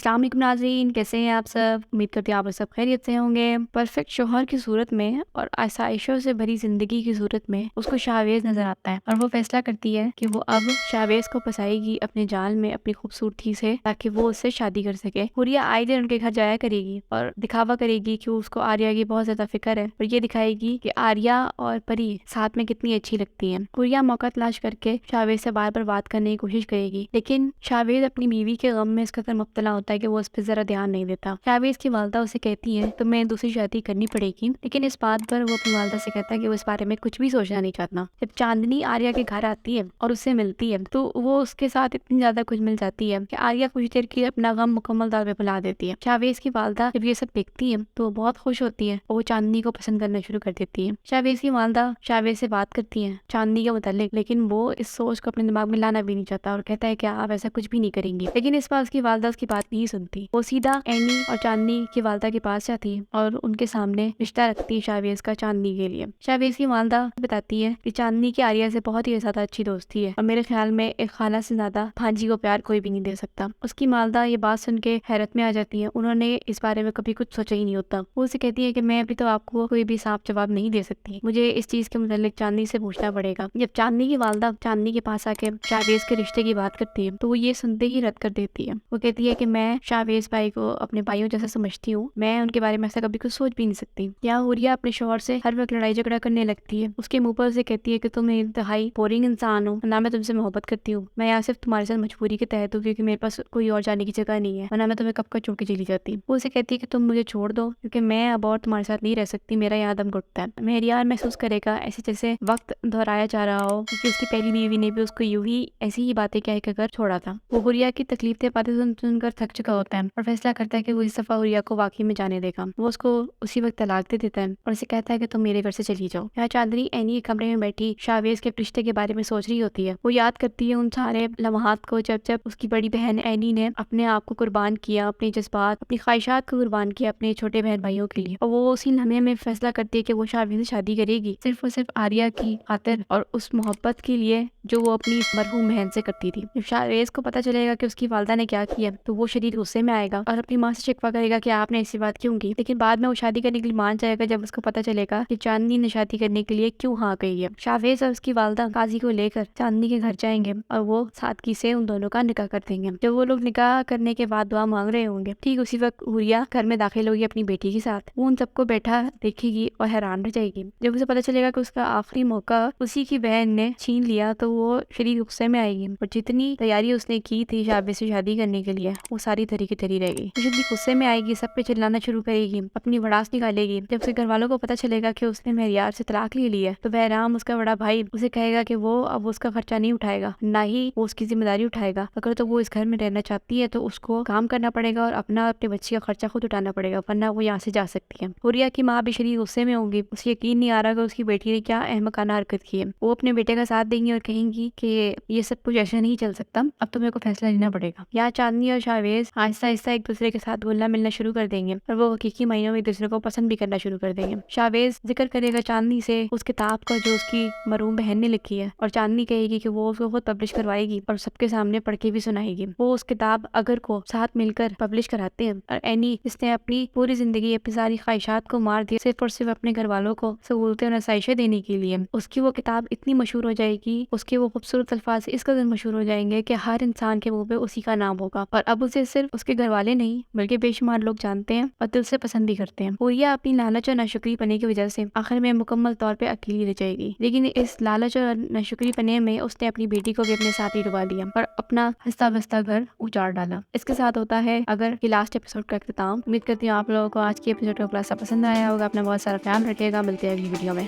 अस्सलाम वालेकुम नाज़रीन, कैसे हैं आप सब? उम्मीद करती हूँ आप लोग सब खैरियत से होंगे। परफेक्ट शौहर की सूरत में और आसाइशों से भरी ज़िंदगी की सूरत में उसको शाहवेज़ नज़र आता है और वो फैसला करती है कि वो अब शाहवेज़ को फंसाएगी अपने जाल में अपनी खूबसूरती से, ताकि वो उससे शादी कर सके। हुरिया आए दिन उनके घर जाया करेगी और दिखावा करेगी कि उसको आर्या की बहुत ज़्यादा फिक्र है और ये दिखाएगी कि आर्या और परी साथ में कितनी अच्छी लगती हैं। हुरिया मौका तलाश करके शाहवेज़ से बार बार बात करने की कोशिश करेगी, लेकिन शाहवेज़ अपनी बीवी के गम में इस कदर मुब्तला होता है कि वो उस पर जरा ध्यान नहीं देता। शाहवेज़ की वालदा उसे कहती है तुम्हें दूसरी शादी करनी पड़ेगी, लेकिन इस बात पर वो अपनी वालदा से कहता है कि वो इस बारे में कुछ भी सोचना नहीं चाहता। जब चांदनी आर्या के घर आती है और उससे मिलती है तो वो उसके साथ इतनी ज्यादा कुछ मिल जाती है कि आर्या कुछ देर के लिए अपना गम मुकम्मल तौर पे भुला देती है। शाहवेज़ की वालदा जब ये सब देखती है तो वो बहुत खुश होती है और वो चांदनी को पसंद करना शुरू कर देती है। शाहवेज़ की वालदा शाहवेज़ से बात करती है चांदनी के मुतालिक, लेकिन वो इस सोच को अपने दिमाग में लाना भी नहीं चाहता और कहता है कि आप ऐसा कुछ भी नहीं करेंगी। लेकिन इस बार उसकी वालदा उसकी बात नहीं सुनती। वो सीधा एनी और चांदनी की वालदा के पास जाती है और उनके सामने रिश्ता रखती है शाहवेज़ का चांदनी के लिए। शाहवेज़ की वालदा बताती है कि चांदनी की आर्या से बहुत ही ज्यादा अच्छी दोस्ती है और मेरे ख्याल में एक खाला से ज्यादा भांजी को प्यार कोई भी नहीं दे सकता। उसकी वालदा ये बात सुन के हैरत में आ जाती है। उन्होंने इस बारे में कभी कुछ सोचा ही नहीं होता। वो उसे कहती है कि मैं अभी तो आपको कोई भी साफ जवाब नहीं दे सकती, मुझे इस चीज के मुतालिक चांदनी से पूछना पड़ेगा। जब चांदनी की वालदा चांदनी के पास आके शाहवेज़ के रिश्ते की बात करती है तो वो ये सुनते ही रद्द कर देती है। वो कहती है कि मैं शाहवेज़ भाई को अपने भाइयों जैसा समझती हूँ, मैं उनके बारे में ऐसा कभी कुछ सोच भी नहीं सकती। यहाँ हुरिया अपने शौहर से हर वक्त लड़ाई झगड़ा करने लगती है। उसके मुंह पर उसे कहती है कि तुम इंतहाई बोरिंग इंसान हो, ना मैं तुमसे मोहब्बत करती हूँ, मैं यहाँ सिर्फ तुम्हारे साथ मजबूरी के तहत हूँ क्योंकि मेरे पास कोई और जाने की जगह नहीं है, वरना मैं तुम्हें कब का छोड़ के चली जाती। वो उसे कहती है कि तुम मुझे छोड़ दो क्योंकि मैं अब और तुम्हारे साथ नहीं रह सकती, मेरा यहाँ दम घुटता है। मेहरियार महसूस करेगा ऐसे जैसे वक्त दोहराया जा रहा हो क्योंकि उसकी पहली बीवी ने भी उसको यूं ही ऐसी ही बातें कह कर छोड़ा था। वो हुरिया की तकलीफ बातें सुनकर थक चुका होता है और फैसला करता है कि वो इस दफा हुरिया को वाकई में जाने देगा। वो उसको उसी वक्त तलाक दे देता है और उसे कहता है कि तुम मेरे घर से चली जाओ। यहाँ चांदनी एनी के कमरे में बैठी शाहवेज़ के रिश्ते के बारे में सोच रही होती है। वो याद करती है उन सारे लम्हात को जब जब उसकी बड़ी बहन एनी ने अपने आप को कुर्बान किया, अपने जज्बात अपनी ख्वाहिशात को कुर्बान किया अपने छोटे बहन भाइयों के लिए। और वो उसी लम्हे में फैसला करती है कि वो शाहवेज़ से शादी करेगी सिर्फ और सिर्फ आर्या की खातिर और उस मोहब्बत के लिए जो वो अपनी मरहूम बहन से करती थी। जब शाहवेज़ को पता चलेगा कि उसकी वालदा ने क्या किया तो वो शदीद गुस्से में आएगा और अपनी माँ से शिकवा करेगा कि आपने ऐसी बात क्यों की। लेकिन बाद में वो शादी करने के लिए मान जाएगा जब उसको पता चलेगा कि चांदनी ने शादी करने के लिए क्यों हाँ कही है। शाहवेज़ और उसकी वालदा काजी को लेकर चांदनी के घर जाएंगे और वो सादगी से उन दोनों का निकाह कर देंगे। जब वो लोग निकाह करने के बाद दुआ मांग रहे होंगे ठीक उसी वक्त हुरिया घर में दाखिल होगी अपनी बेटी के साथ। वो उन सबको बैठा देखेगी और हैरान रह जाएगी। जब उसे पता चलेगा कि उसका आखिरी मौका उसी की बहन ने छीन लिया तो वो शदीद गुस्से में आएगी और जितनी तैयारी उसने की थी शाहवेज़ से शादी करने के लिए वो सारी तरी की तरी रह गई। शदीद गुस्से में आएगी, सब पे चिल्लाना शुरू करेगी, अपनी भड़ास निकालेगी। जब उसके घर वालों को पता चलेगा कि उसने मेहरियार से तलाक ले ली है तो बहराम उसका बड़ा भाई उसे कहेगा कि वो अब उसका खर्चा नहीं उठाएगा, ना ही वो उसकी जिम्मेदारी उठाएगा। अगर तो वो इस घर में रहना चाहती है तो उसको काम करना पड़ेगा और अपने बच्चे का खर्चा खुद उठाना पड़ेगा, वरना वो यहाँ से जा सकती है। हुरिया की माँ भी शदीद गुस्से में होंगी। उसे यकीन नहीं आ रहा कि उसकी बेटी ने क्या अहमकाना हरकत की है। वो अपने बेटे का साथ देंगी और कहेंगी कि ये सब कुछ ऐसे नहीं चल सकता, अब तो मेरे को फैसला लेना पड़ेगा। यहाँ चांदनी और शाहवेज़ आहिस्ता आहिस्ता एक दूसरे के साथ घुलना मिलना शुरू कर देंगे और वो हकीकी मायनों में एक दूसरे को पसंद भी करना शुरू कर देंगे। शाहवेज़ जिक्र करेगा चांदनी से उस किताब का जो उसकी मरहूम बहन ने लिखी है और चांदनी कहेगी कि वो उसको खुद पब्लिश करवाएगी और सबके सामने पढ़ के भी सुनाएगी। वो उस किताब अगर को साथ मिलकर पब्लिश कराते हैं और एनी जिसने अपनी पूरी जिंदगी अपनी सारी ख्वाहिशात को मार दिया सिर्फ और सिर्फ अपने घर वालों को सहूलतें और आसाइशें देने के लिए, उसकी वो किताब इतनी मशहूर हो जाएगी, उसके वो खूबसूरत अल्फाज इस कदर मशहूर हो जाएंगे कि हर इंसान के मुंह पे उसी का नाम होगा। और अब उसे सिर्फ उसके घर वाले नहीं बल्कि बेशुमार लोग जानते हैं और दिल से पसंद भी करते हैं। हुरिया अपनी लालच और नाशुक्री पने की वजह से आखिर में मुकम्मल तौर पे अकेली रह जाएगी, लेकिन इस लालच और नाशुक्री पने में उसने अपनी बेटी को भी अपने साथ ही डुबा दिया और अपना हंसता बसता घर उजाड़ डाला। इसके साथ होता है अगर ये लास्ट एपिसोड का इख्तिताम। उम्मीद करती हूँ आप लोगों को आज के एपिसोड का खुलासा पसंद आया होगा। अपना बहुत सारा ख्याल रखिएगा, मिलते हैं अगली वीडियो में।